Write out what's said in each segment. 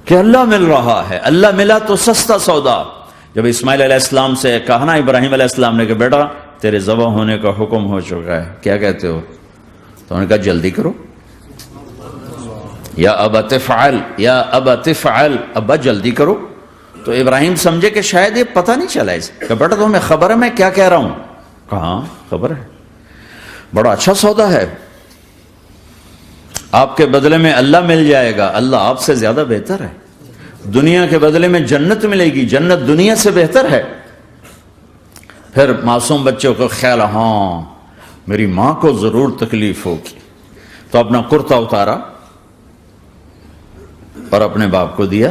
کہ اللہ مل رہا ہے، اللہ ملا تو سستا سودا۔ جب اسماعیل علیہ السلام سے کہا نا ابراہیم علیہ السلام نے کہ بیٹا تیرے ذبح ہونے کا حکم ہو چکا ہے، کیا کہتے ہو؟ تو انہوں نے کہا جلدی کرو، یا ابت افعل، یا ابت افعل، ابا جلدی کرو۔ تو ابراہیم سمجھے کہ شاید یہ پتہ نہیں چلا اسے، کہ بیٹا تمہیں خبر ہے میں کیا کہہ رہا ہوں؟ کہاں خبر ہے، بڑا اچھا سودا ہے، آپ کے بدلے میں اللہ مل جائے گا، اللہ آپ سے زیادہ بہتر ہے، دنیا کے بدلے میں جنت ملے گی، جنت دنیا سے بہتر ہے۔ پھر معصوم بچوں کو خیال، ہاں میری ماں کو ضرور تکلیف ہوگی، تو اپنا کرتا اتارا اور اپنے باپ کو دیا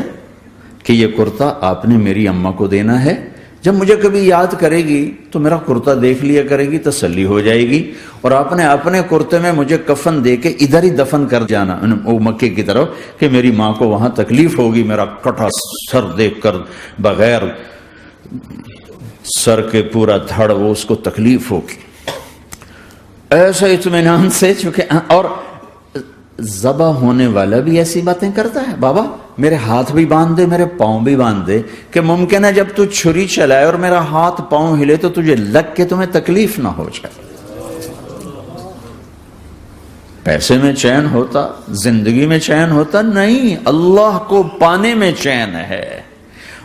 کہ یہ کرتا آپ نے میری اماں کو دینا ہے، جب مجھے کبھی یاد کرے گی تو میرا کرتا دیکھ لیا کرے گی، تسلی ہو جائے گی، اور آپ نے اپنے کرتے میں مجھے کفن دے کے ادھر ہی دفن کر جانا وہ مکے کی طرف، کہ میری ماں کو وہاں تکلیف ہوگی، میرا کٹا سر دیکھ کر بغیر سر کے پورا دھڑ وہ اس کو تکلیف ہوگی۔ ایسے اطمینان سے، چونکہ اور ذبح ہونے والا بھی ایسی باتیں کرتا ہے، بابا میرے ہاتھ بھی باندھ دے، میرے پاؤں بھی باندھ دے، کہ ممکن ہے جب تو چھری چلائے اور میرا ہاتھ پاؤں ہلے تو تجھے لگ کے تمہیں تکلیف نہ ہو جائے۔ پیسے میں چین ہوتا، زندگی میں چین ہوتا نہیں، اللہ کو پانے میں چین ہے،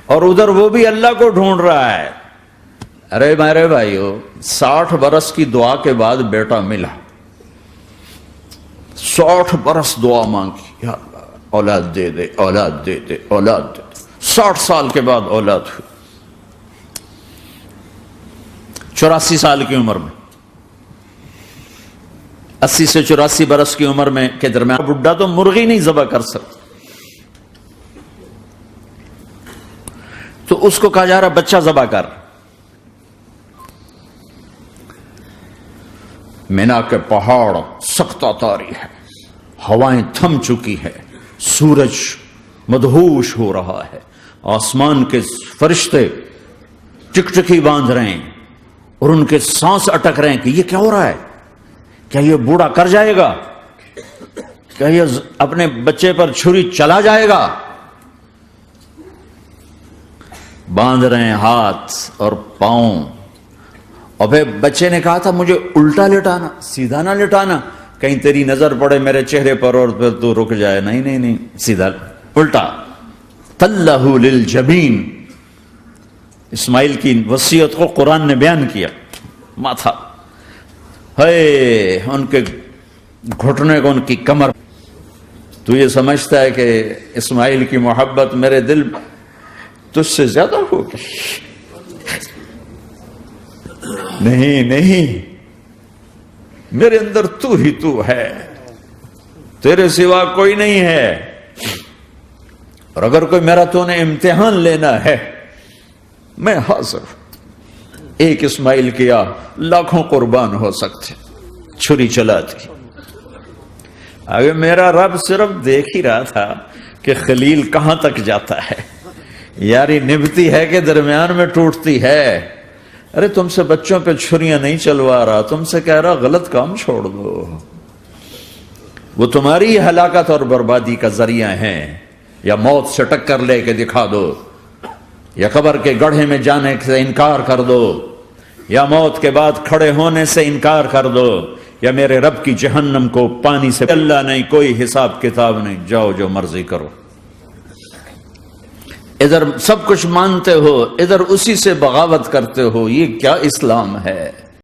اور ادھر وہ بھی اللہ کو ڈھونڈ رہا ہے۔ ارے میرے بھائیو، 60 برس کی دعا کے بعد بیٹا ملا، 60 برس دعا مانگی، یا اللہ اولاد دے دے، اولاد دے دے، اولاد دے دے، 60 سال کے بعد اولاد ہوئی، 84 سال کی عمر میں، 80 سے 84 برس کی عمر میں کے درمیان بڈھا تو مرغی نہیں ذبح کر سکتا، تو اس کو کہا جا رہا بچہ ذبح کر۔ مینا کے پہاڑ سختہ تاری ہے، ہوائیں تھم چکی ہے، سورج مدہوش ہو رہا ہے، آسمان کے فرشتے ٹکٹکی باندھ رہے ہیں اور ان کے سانس اٹک رہے ہیں کہ یہ کیا ہو رہا ہے، کیا یہ بوڑھا کر جائے گا، کیا یہ اپنے بچے پر چھری چلا جائے گا؟ باندھ رہے ہیں ہاتھ اور پاؤں، اور پھر بچے نے کہا تھا مجھے الٹا لٹانا، سیدھا نہ لٹانا، کہیں تیری نظر پڑے میرے چہرے پر اور پھر تو رک جائے، نہیں نہیں نہیں، سیدھا الٹا۔ تلہ للجبین، اسماعیل کی وصیت کو قرآن نے بیان کیا، ماتھا ہے ان کے گھٹنے کو، ان کی کمر۔ تو یہ سمجھتا ہے کہ اسماعیل کی محبت میرے دل تجھ سے زیادہ ہوگی؟ نہیں نہیں، میرے اندر تو ہی تو ہے، تیرے سوا کوئی نہیں ہے، اور اگر کوئی میرا تو نے امتحان لینا ہے میں حاضر ہوں۔ ایک اسماعیل کیا لاکھوں قربان ہو سکتے، چھری چلاتی۔ اگر میرا رب صرف دیکھ ہی رہا تھا کہ خلیل کہاں تک جاتا ہے، یاری نبھتی ہے کہ درمیان میں ٹوٹتی ہے۔ ارے تم سے بچوں پہ چھریاں نہیں چلوا رہا، تم سے کہہ رہا غلط کام چھوڑ دو، وہ تمہاری ہلاکت اور بربادی کا ذریعہ ہیں، یا موت سے ٹکر لے کے دکھا دو، یا قبر کے گڑھے میں جانے سے انکار کر دو، یا موت کے بعد کھڑے ہونے سے انکار کر دو، یا میرے رب کی جہنم کو پانی سے اللہ نہیں، کوئی حساب کتاب نہیں، جاؤ جو مرضی کرو۔ ادھر سب کچھ مانتے ہو، ادھر اسی سے بغاوت کرتے ہو، یہ کیا اسلام ہے؟